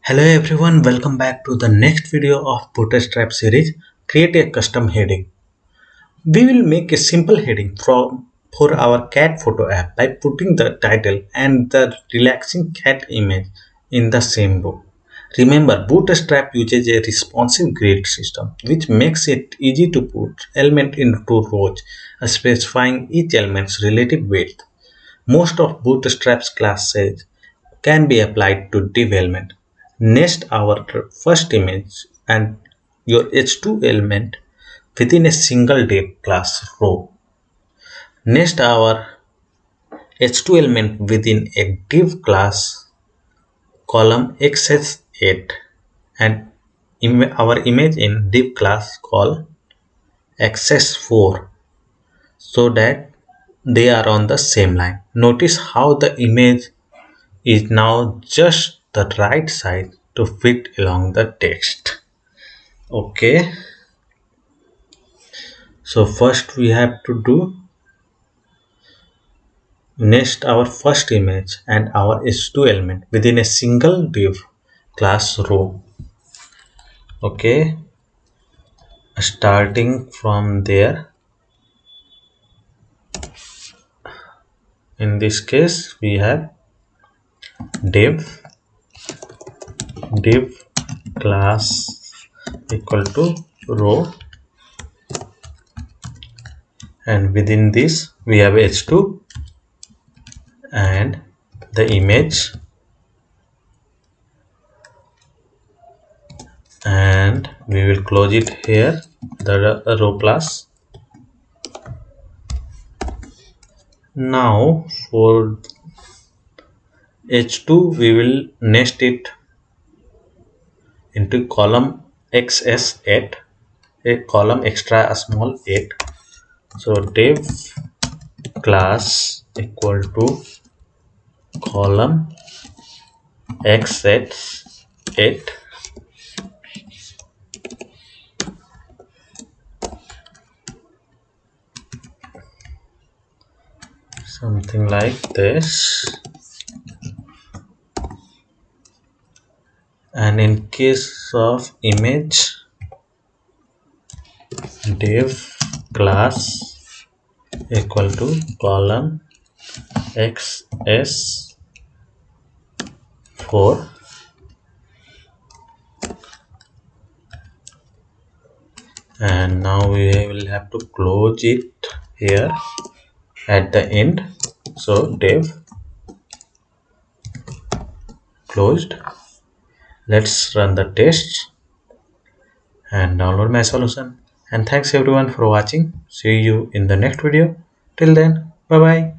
Hello everyone, welcome back to the next video of Bootstrap series. Create a custom heading. We will make a simple heading for our cat photo app by putting the title and the relaxing cat image in the same row. Remember, Bootstrap uses a responsive grid system which makes it easy to put element into rows, specifying each element's relative width. Most of Bootstrap's classes can be applied to div element. Nest our first image and your h2 element within a single div class row. Nest our h2 element within a div class column xs8 and our image in div class called xs4 so that they are on the same line. Notice how the image is now just the right size to fit along the text. Okay, so first we have to do nest our first image and our h2 element within a single div class row. Okay, starting from there, in this case we have div class equal to row, and within this we have h2 and the image, and we will close it here, the row class. Now for h2 we will nest it into column xs8, a column extra small 8. So div class equal to column xs8 something like this. And in case of image, div class equal to column xs4, and now we will have to close it here at the end. So div closed. Let's run the test and download my solution. And thanks everyone for watching. See you in the next video. Till then, bye bye.